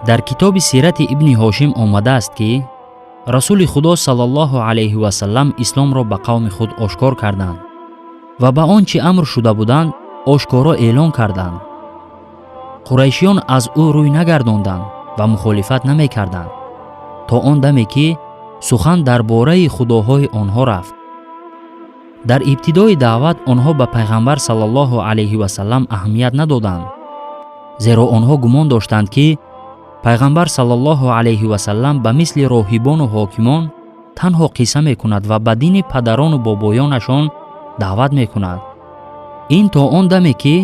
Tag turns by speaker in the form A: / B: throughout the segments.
A: дар китоби сирати ибни ҳошим омадааст ки расули худо саллаллоҳу алайҳи васаллам исломро ба қавми худ ошкор карданд ва ба он чӣ амр шуда буданд ошкоро эълон карданд. қурайшиён аз ӯ рӯй нагардонданд ва мухолифат намекарданд то он даме ки сухан дар бораи худоҳои онҳо рафт. дар ибтидои даъват онҳо ба пайғамбар саллаллоҳу алайҳи васаллам аҳамият надоданд, зеро онҳо гумон доштанд ки пайғамбар саллаллоҳу алайҳи васаллам ба мисли роҳибону ҳокимон танҳо қисса мекунад ва ба дини падарону бобоёнашон даъват мекунад. ин то он даме ки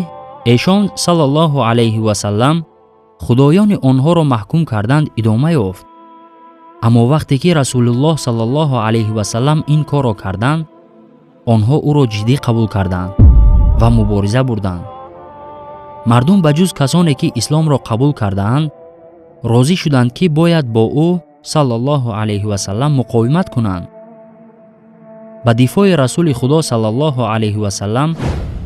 A: эшон саллаллоҳу алайҳи васаллам худоёни онҳоро маҳкум карданд идома ёфт. аммо вақте ки расулуллоҳ саллаллоҳу алайҳи васаллам ин корро карданд, онҳо ӯро ҷиддӣ қабул карданд ва мубориза бурданд. мардум ба ҷуз касоне ки исломро қабул кардаанд розӣ шуданд ки бояд бо ӯ саллаллоҳу алайҳи васаллам муқовимат кунанд. ба дифои расули худо саллаллоҳу алайҳи васаллам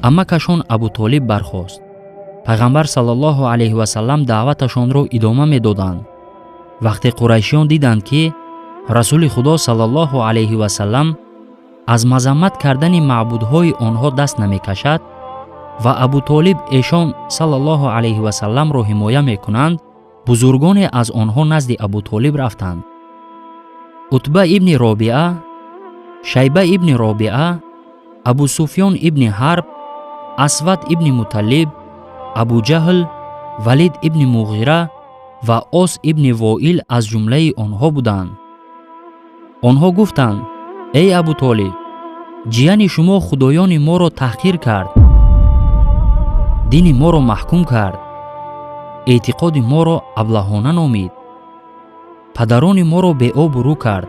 A: амакашон Абу Толиб бархост. пайғамбар саллаллоҳу алайҳи васаллам даъваташонро идома медоданд. вақте қурайшиён диданд ки расули худо саллаллоҳу алайҳи васаллам аз мазаммат кардани маъбудҳои онҳо даст намекашад ва Абу Толиб эшон саллаллоҳу алайҳи васалламро ҳимоя мекунанд, бузургоне аз онҳо назди Абу Толиб рафтанд. утба ибни робиа, шайба ибни робиа, абу суфьён ибни ҳарб, асвад ибни муталлиб, абу ҷаҳл, валид ибни муғира ва ос ибни воил аз ҷумлаи онҳо буданд. онҳо гуфтанд: эй Абу Толиб, ҷияни шумо худоёни моро таҳқир кард, дини моро маҳкум кард, эътиқоди моро аблаҳона номид, падарони моро беобрӯ кард.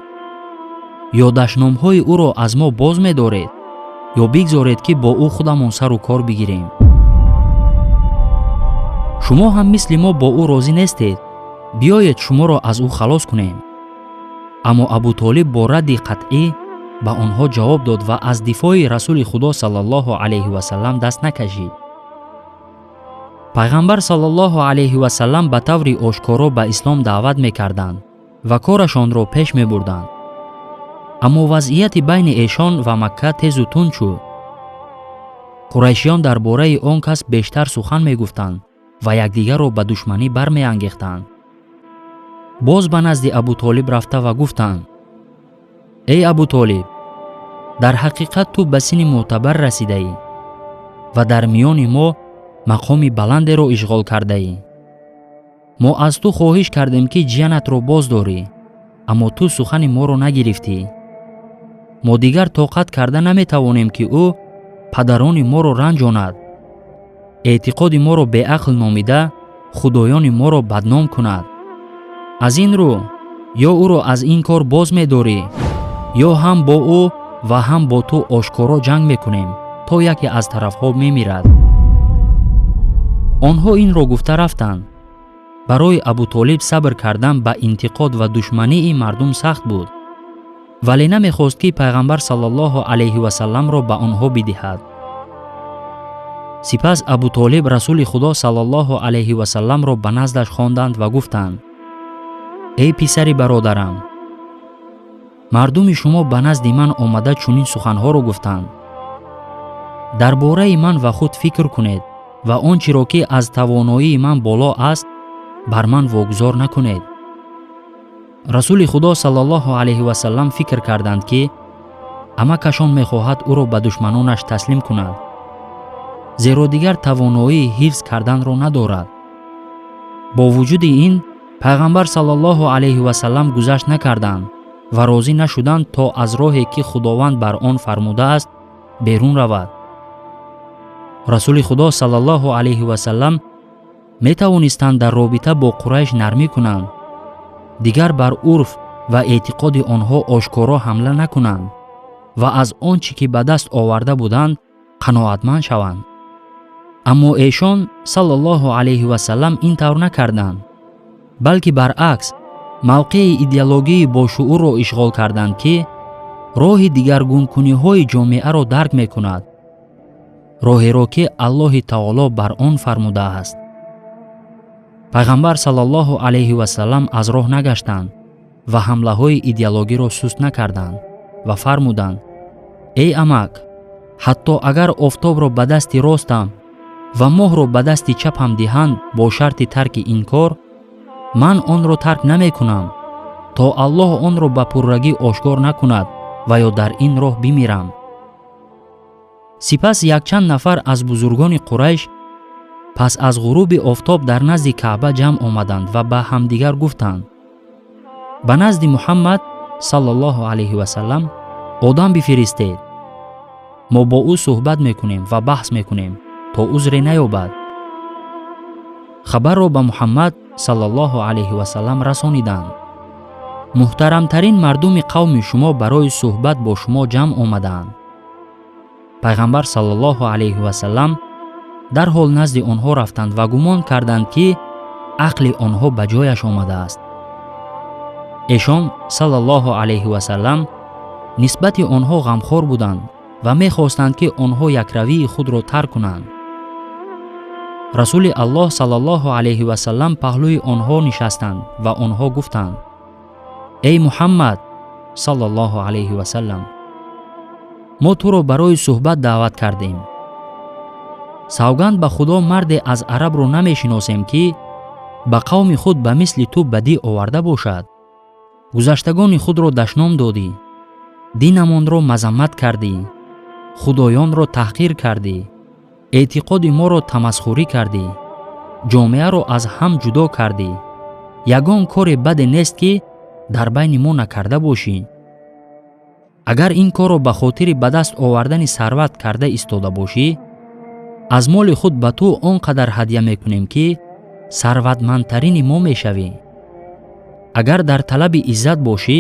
A: ё дашномҳои ӯро аз мо боз медоред, ё бигзоред ки бо ӯ худамон сару кор бигирем. шумо ҳам мисли мо бо ӯ розӣ нестед, биёед шуморо аз ӯ халос кунем. аммо Абу Толиб бо радди қатъӣ ба онҳо ҷавоб дод ва аз дифои расули худо саллаллоҳу алайҳи васаллам даст накашид. пайғамбар саллаллоҳу алайҳи васаллам ба таври ошкоро ба ислом даъват мекарданд ва корашонро пеш мебурданд. аммо вазъияти байни эшон ва Макка тезу тунд шуд. қурайшиён дар бораи он кас бештар сухан мегуфтанд ва якдигарро ба душманӣ бармеангехтанд. боз ба назди Абу Толиб рафта ва гуфтанд: эй Абу Толиб, дар ҳақиқат ту ба синни мӯътабар расидаӣ ва дар миёни мо мақоми баландеро ишғол кардаӣ. мо аз ту хоҳиш кардем ки ҷиянатро боз дорӣ, аммо ту сухани моро нагирифтӣ. мо дигар тоқат карда наметавонем ки ӯ падарони моро ранҷонад, эътиқоди моро беақл номида худоёни моро бадном кунад. аз ин рӯ ё ӯро аз ин кор боз медорӣ, ё ҳам бо ӯ ва ҳам бо ту ошкоро ҷанг мекунем то яке аз тарафҳо мемирад. онҳо инро гуфта рафтанд. барои Абу Толиб сабр кардан ба интиқод ва душмании мардум сахт буд, вале намехост ки пайғамбар саллаллоҳу алайҳи васалламро ба онҳо бидиҳад. сипас Абу Толиб расули худо саллаллоҳу алайҳи васалламро ба наздаш хонданд ва гуфтанд: эй писари бародарам, мардуми шумо ба назди ман омада чунин суханҳоро гуфтанд. дар бораи ман ва худ фикр кунед ва он чиро ки аз тавоноии ман боло аст бар ман вогузор накунед. расули худо саллаллоҳу алайҳи васаллам фикр карданд ки амакашон мехоҳад ӯро ба душманонаш таслим кунад, зеро дигар тавоноии ҳифз карданро надорад. бо вуҷуди ин пайғамбар саллаллоҳу алайҳи васаллам гузашт накарданд ва розӣ нашуданд то аз роҳе ки худованд бар он фармудааст берун равад. расули худо саллаллоҳу алайҳи васаллам метавонистанд дар робита бо Қурайш нармӣ кунанд, дигар бар урф ва эътиқоди онҳо ошкоро ҳамла накунанд ва аз он чӣ ки ба даст оварда буданд қаноатманд шаванд. аммо эшон саллаллоҳу алайҳи васаллам ин тавр накарданд, балки баръакс мавқеи идеологии бошуурро ишғол карданд ки роҳи дигаргункуниҳои ҷомеаро дарк мекунад, роҳеро ки Аллоҳи таоло бар он фармудааст. пайғамбар саллаллоҳу алайҳи васалам аз роҳ нагаштанд ва ҳамлаҳои идеологиро суст накарданд ва фармуданд: эй амак, ҳатто агар офтобро ба дасти ростам ва моҳро ба дасти чапам диҳанд бо шарти тарки ин кор, ман онро тарк намекунам, то Аллоҳ онро ба пуррагӣ ошкор накунад ва ё дар ин роҳ бимирам. Сипас якчанд нафар аз бузургони Қурайш пас аз ғуруби офтоб дар назди Каъба ҷамъ омаданд ва ба ҳамдигар гуфтанд: ба назди Муҳаммад саллаллоҳу алайҳи васалам одам бифиристед. мо бо ӯ суҳбат мекунем ва баҳс мекунем, то узре наёбад. хабарро ба Муҳаммад саллаллоҳу алайҳи васалам расониданд: муҳтарамтарин мардуми қавми шумо барои суҳбат бо шумо ҷамъ омадаанд. пайғамбар саллаллоҳу алайҳи васалам дарҳол назди онҳо рафтанд ва гумон карданд, ки ақли онҳо ба ҷояш омадааст. эшон саллаллоҳу алайҳи васалам нисбати онҳо ғамхор буданд ва мехостанд, ки онҳо якравии худро тарк кунанд. расули Аллоҳ саллаллоҳу алайҳи васалам паҳлӯи онҳо нишастанд ва онҳо гуфтанд: эй Муҳаммад саллаллоҳу алайҳи васалам, мо туро барои суҳбат даъват кардем. савганд ба Худо, марде аз арабро намешиносем, ки ба қавми худ ба мисли ту бадӣ оварда бошад. гузаштагони худро дашном додӣ, динамонро мазаммат кардӣ, худоёнро таҳқир кардӣ, эътиқоди моро тамасхурӣ кардӣ, ҷомеаро аз ҳам ҷудо кардӣ. ягон кори баде нест, ки дар байни мо накарда бошӣ. агар ин корро ба хотири ба даст овардани сарват карда истода бошӣ, аз моли худ ба ту он қадар ҳадия мекунем, ки сарватмандтарини мо мешавӣ. агар дар талаби иззат бошӣ,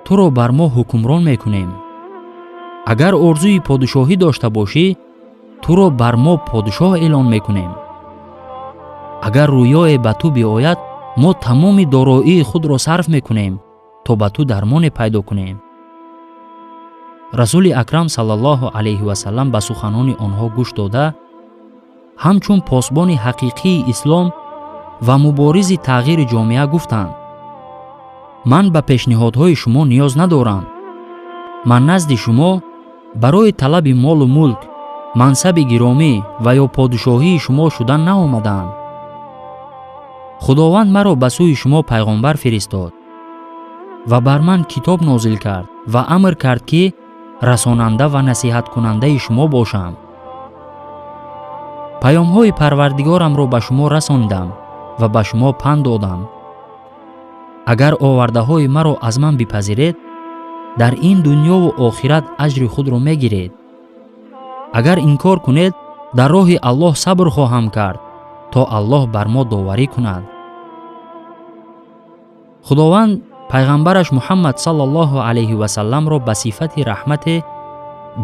A: туро бар мо ҳукмрон мекунем. агар орзуи подшоҳӣ дошта бошӣ, туро бар мо подшоҳ эълон мекунем. агар рӯёе ба ту биояд, мо тамоми дороии худро сарф мекунем, то ба ту дармоне пайдо кунем. расули акрам саллаллоҳу алайҳи васалам ба суханони онҳо гӯш дода, ҳамчун посбони ҳақиқии ислом ва муборизи тағйири ҷомеа гуфтанд: ман ба пешниҳодҳои шумо ниёз надорам. ман назди шумо барои талаби молу мулк, мансаби гиромӣ ва ё подшоҳии шумо шудан наомадаам. худованд маро ба сӯи шумо пайғомбар фиристод ва бар ман китоб нозил кард ва амр кард, ки расонанда ва насиҳаткунандаи шумо бошам. паёмҳои Парвардигорамро ба шумо расонидам ва ба шумо панд додам. агар овардаҳои маро аз ман бипазиред, дар ин дунёву охират аҷри худро мегиред. агар инкор кунед, дар роҳи Аллоҳ сабр хоҳам кард, то Аллоҳ бар мо доварӣ кунад. худованд пайғамбараш Муҳаммад саллаллоҳу алайҳи васалламро ба сифати раҳмате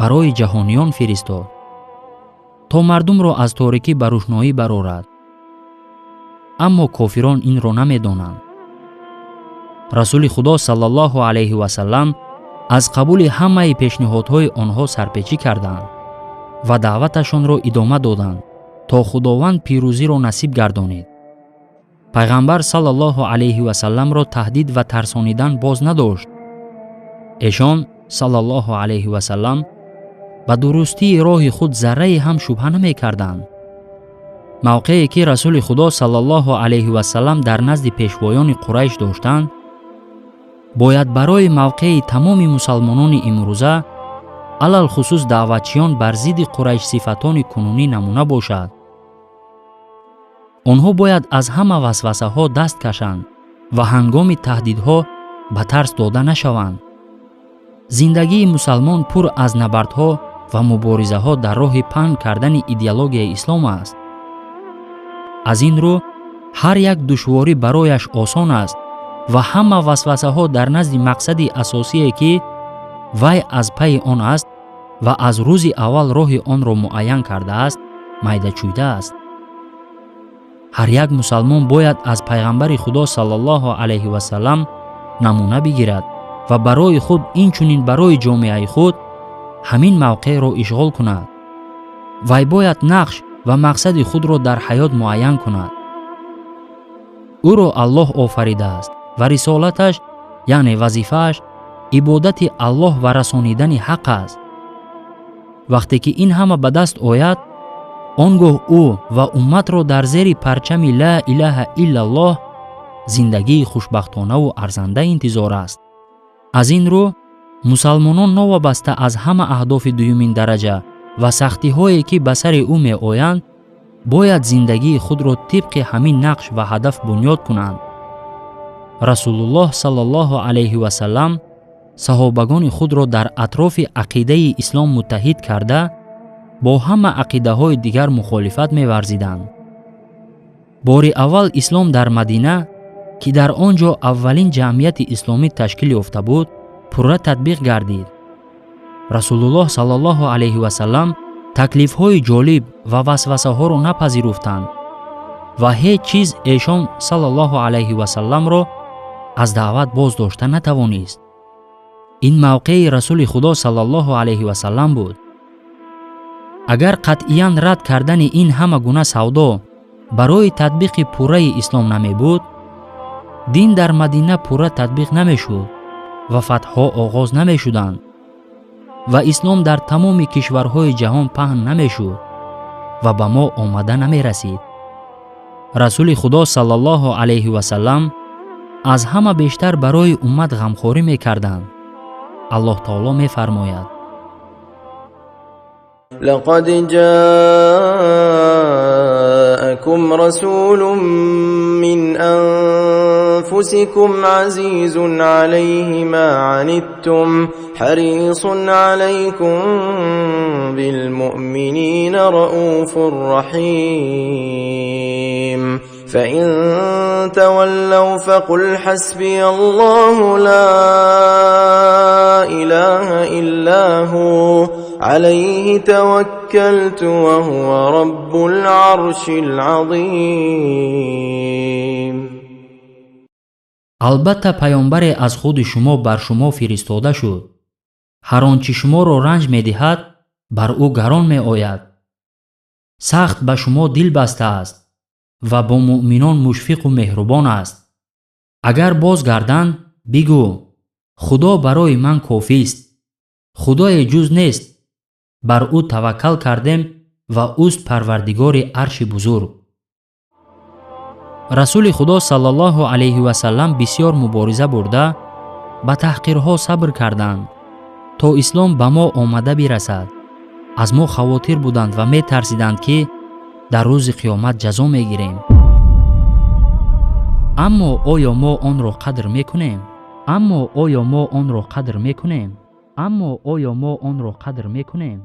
A: барои ҷаҳониён фиристод, то мардумро аз торикӣ ба рӯшноӣ барорад. аммо кофирон инро намедонанд. расули Худо саллаллоҳу алайҳи васалам аз қабули ҳамаи пешниҳодҳои онҳо сарпечӣ карданд ва даъваташонро идома доданд, то худованд пирӯзиро насиб гардонед. пайғамбар саллаллоҳу алайҳи васалламро таҳдид ва тарсонидан боз надошт. эшон саллаллоҳу алайҳи васалам ба дурустии роҳи худ зарраи ҳам шубҳа намекарданд. мавқее ки расули Худо саллаллоҳу алайҳи васалам дар назди пешвоёни Қурайш доштанд, бояд барои мавқеи тамоми мусалмонони имрӯза, алал хусус даъватчиён бар зидди Қурайш сифатони кунунӣ намуна бошад. онҳо бояд аз ҳама васвасаҳо даст кашанд ва ҳангоми таҳдидҳо ба тарс дода нашаванд. зиндагии мусалмон пур аз набардҳо ва муборизаҳо дар роҳи паҳн кардани идеологияи ислом аст. аз ин рӯ ҳар як душворӣ барояш осон аст ва ҳама васвасаҳо дар назди мақсади асосие, ки вай аз пайи он аст ва аз рӯзи аввал роҳи онро муайян кардааст, майдачӯйда аст. ҳар як мусалмон бояд аз пайғамбари Худо саллаллоҳу алайҳи васалам намуна бигирад ва барои худ, инчунин барои ҷомеаи худ ҳамин мавқеъро ишғол кунад. вай бояд нақш ва мақсади худро дар ҳаёт муайян кунад. ӯро Аллоҳ офаридааст ва рисолаташ, яъне вазифааш, ибодати Аллоҳ ва расонидани ҳақ аст. вақте ки ин ҳама ба даст ояд, он гоҳ ӯ ва умматро дар зери парчами ла илаҳаиллаллоҳ зиндагии хушбахтонаву арзанда интизор аст. аз ин рӯ мусалмонон новобаста аз ҳама аҳдофи дуюмин дараҷа ва сахтиҳое ки ба сари ӯ меоянд, бояд зиндагии худро тибқи ҳамин нақш ва ҳадаф бунёд кунанд. расулуллоҳ саллаллоҳу алайҳи васаллам саҳобагони худро дар атрофи ақидаи ислом муттаҳид карда, бо ҳама ақидаҳои дигар мухолифат меварзиданд. бори аввал ислом дар Мадина, ки дар он ҷо аввалин ҷамъияти исломӣ ташкил ёфта буд, пурра татбиқ гардид. расулуллоҳ саллаллоҳу алайҳи васаллам таклифҳои ҷолиб ва васвасаҳоро напазируфтанд ва ҳеҷ чиз эшон саллаллоҳу алайҳи васалламро аз даъват боз дошта натавонист. ин мавқеи расули худо саллаллоҳу алайҳи васаллам буд. агар қатъиян рад кардани ин ҳама гуна савдо барои татбиқи пурраи ислом намебуд, дин дар Мадина пурра татбиқ намешуд ва фатҳҳо оғоз намешуданд ва ислом дар тамоми кишварҳои ҷаҳон паҳн намешуд ва ба мо омада намерасид. расули худо саллаллоҳу алайҳи васаллам аз ҳама бештар барои уммат ғамхорӣ мекарданд. аллоҳ таоло мефармояд:
B: لقد جاءكم رسول من أنفسكم عزيز عليه ما عنتم حريص عليكم بالمؤمنين رؤوف رحيم فإن تولوا فقل حسبي الله لا إله إلا هو عليه توكلت وهو رب العرش العظيم.
A: албатта паёмбаре аз худи шумо бар шумо фиристода шуд. ҳар он чи шуморо ранҷ медиҳад, бар ӯ гарон меояд. сахт ба шумо дил бастааст ва бо муъминон мушфиқу меҳрубон аст. агар бозгарданд, бигӯ: худо барои ман кофист. худое ҷуз нест. бар ӯ таваккал кардем ва ӯст парвардигори арши бузург. расули худо саллаллоҳу алайҳи васаллам бисьёр мубориза бурда, ба таҳқирҳо сабр карданд, то ислом ба мо омада бирасад. аз мо хавотир буданд ва метарсиданд ки дар рӯзи қиёмат ҷазо мегирем. аммо оё мо онро қадр мекунем? аммо оё мо онро қадр мекунем?